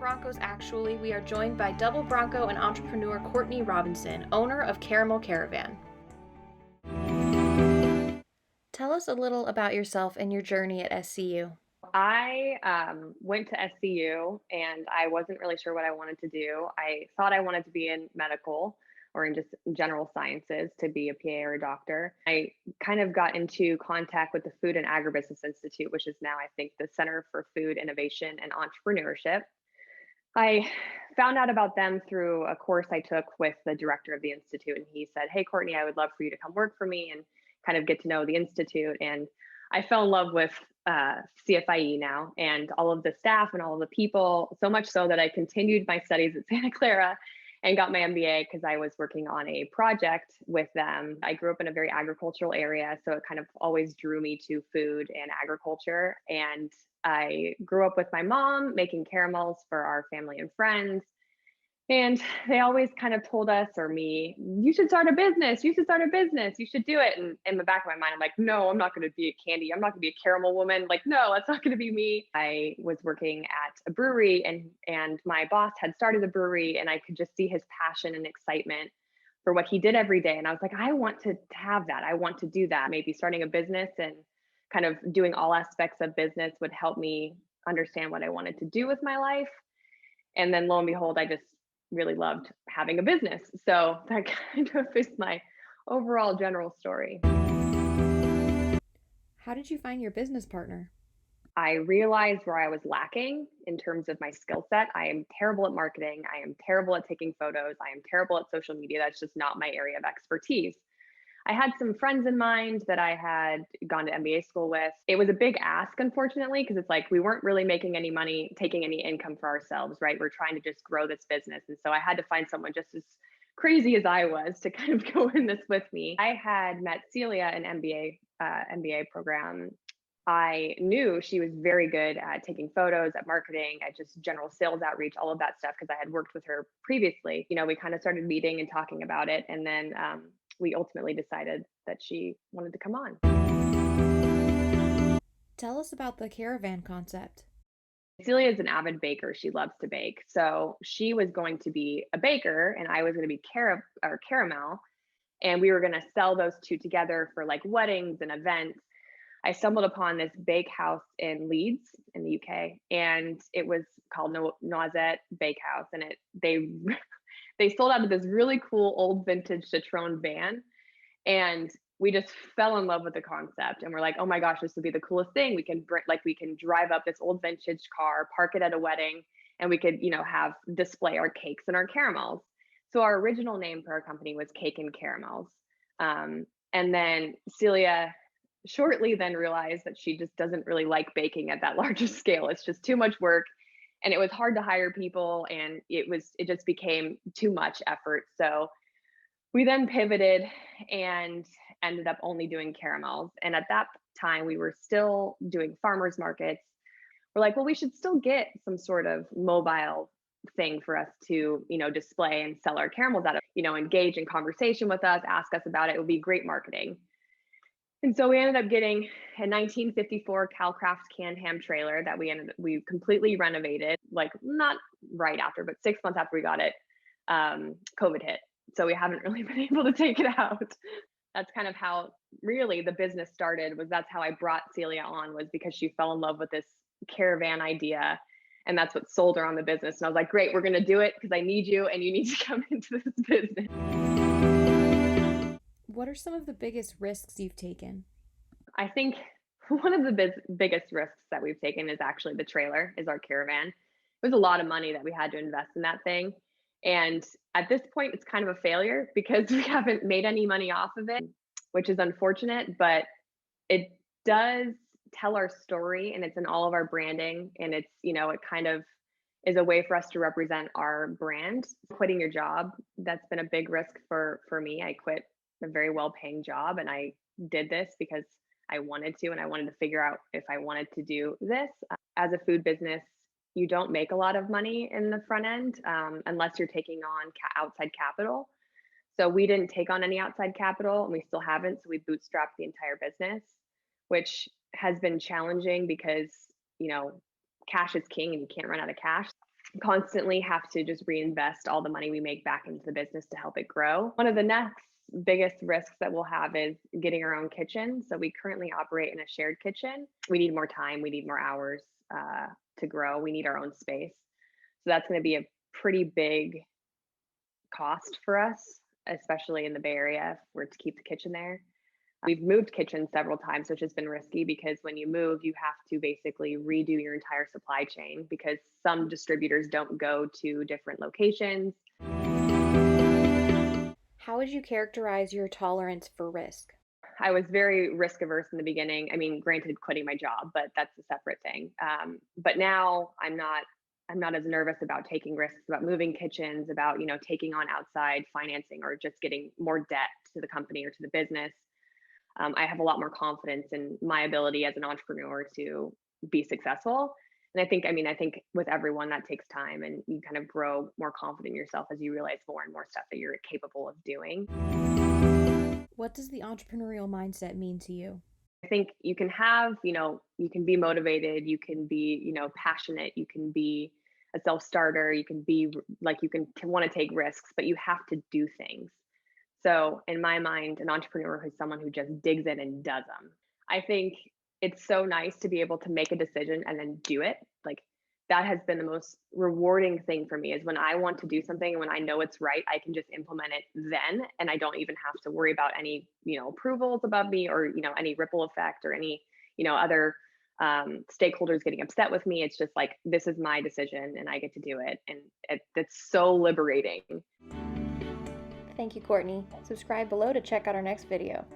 Broncos Actually, we are joined by double Bronco and entrepreneur Courtney Robinson, owner of Caramel Caravan. Tell us a little about yourself and your journey at SCU. I went to SCU and I wasn't really sure what I wanted to do. I thought I wanted to be in medical or in just general sciences to be a PA or a doctor. I kind of got into contact with the Food and Agribusiness Institute, which is now, I think, the Center for Food Innovation and Entrepreneurship. I found out about them through a course I took with the director of the Institute. And he said, "Hey, Courtney, I would love for you to come work for me and kind of get to know the Institute." And I fell in love with CFIE now and all of the staff and all of the people, so much so that I continued my studies at Santa Clara and got my MBA because I was working on a project with them. I grew up in a very agricultural area, so it kind of always drew me to food and agriculture. And I grew up with my mom making caramels for our family and friends. And they always kind of told us, or me, "You should start a business. You should start a business. You should do it." And in the back of my mind, I'm like, "No, I'm not going to be a candy. I'm not going to be a caramel woman. Like, no, that's not going to be me." I was working at a brewery, and my boss had started a brewery, and I could just see his passion and excitement for what he did every day. And I was like, I want to have that. I want to do that. Maybe starting a business and kind of doing all aspects of business would help me understand what I wanted to do with my life. And then lo and behold, I just really loved having a business. So that kind of is my overall general story. How did you find your business partner? I realized where I was lacking in terms of my skill set. I am terrible at marketing. I am terrible at taking photos. I am terrible at social media. That's just not my area of expertise. I had some friends in mind that I had gone to MBA school with. It was a big ask, unfortunately, because it's like we weren't really making any money, taking any income for ourselves, right? We're trying to just grow this business. And so I had to find someone just as crazy as I was to kind of go in this with me. I had met Celia in MBA program. I knew she was very good at taking photos, at marketing, at just general sales outreach, all of that stuff, because I had worked with her previously. We kind of started meeting and talking about it. And then we ultimately decided that she wanted to come on. Tell us about the caravan concept. Celia is an avid baker. She loves to bake. So she was going to be a baker and I was going to be caramel. And we were going to sell those two together for like weddings and events. I stumbled upon this bakehouse in Leeds in the UK, and it was called Noisette Bakehouse, and they they sold out of this really cool old vintage Citroen van, and we just fell in love with the concept, and we're like, "Oh my gosh, this would be the coolest thing. We can drive up this old vintage car, park it at a wedding, and we could have display our cakes and our caramels." So our original name for our company was Cake and Caramels, and then Celia shortly then realized that she just doesn't really like baking at that larger scale. It's just too much work and it was hard to hire people and it just became too much effort. So we then pivoted and ended up only doing caramels. And at that time we were still doing farmers markets. We're like, well, we should still get some sort of mobile thing for us to, display and sell our caramels out of, engage in conversation with us, ask us about it. It would be great marketing. And so we ended up getting a 1954 Calcraft canned ham trailer that we completely renovated, like not right after, but 6 months after we got it, COVID hit. So we haven't really been able to take it out. That's kind of how really the business started. That's how I brought Celia on, was because she fell in love with this caravan idea. And that's what sold her on the business. And I was like, great, we're going to do it because I need you and you need to come into this business. What are some of the biggest risks you've taken? I think one of the biggest risks that we've taken is actually the trailer, is our caravan. It was a lot of money that we had to invest in that thing. And at this point, it's kind of a failure because we haven't made any money off of it, which is unfortunate, but it does tell our story and it's in all of our branding. And it kind of is a way for us to represent our brand. Quitting your job, that's been a big risk for me. I quit a very well-paying job and I did this because I wanted to, and I wanted to figure out if I wanted to do this. As a food business, you don't make a lot of money in the front end unless you're taking on outside capital. So we didn't take on any outside capital and we still haven't. So we bootstrapped the entire business, which has been challenging because, cash is king and you can't run out of cash. constantly have to just reinvest all the money we make back into the business to help it grow. One of the next biggest risks that we'll have is getting our own kitchen. So we currently operate in a shared kitchen. We need more time, we need more hours to grow. We need our own space. So that's going to be a pretty big cost for us, especially in the Bay Area, if we're to keep the kitchen there. We've moved kitchens several times, which has been risky because when you move, you have to basically redo your entire supply chain because some distributors don't go to different locations. How would you characterize your tolerance for risk? I was very risk averse in the beginning. I mean, granted, quitting my job, but that's a separate thing. But now I'm not. I'm not as nervous about taking risks, about moving kitchens, about taking on outside financing or just getting more debt to the company or to the business. I have a lot more confidence in my ability as an entrepreneur to be successful. And I think with everyone that takes time and you kind of grow more confident in yourself as you realize more and more stuff that you're capable of doing. What does the entrepreneurial mindset mean to you? I think you can have, you can be motivated, you can be, passionate, you can be a self-starter, you can be like, you can want to take risks, but you have to do things. So in my mind, an entrepreneur is someone who just digs in and does them. I think it's so nice to be able to make a decision and then do it. Like that has been the most rewarding thing for me is when I want to do something and when I know it's right, I can just implement it then. And I don't even have to worry about any, approvals above me or, any ripple effect or any, other stakeholders getting upset with me. It's just like, this is my decision and I get to do it. And it's so liberating. Thank you, Courtney. Subscribe below to check out our next video.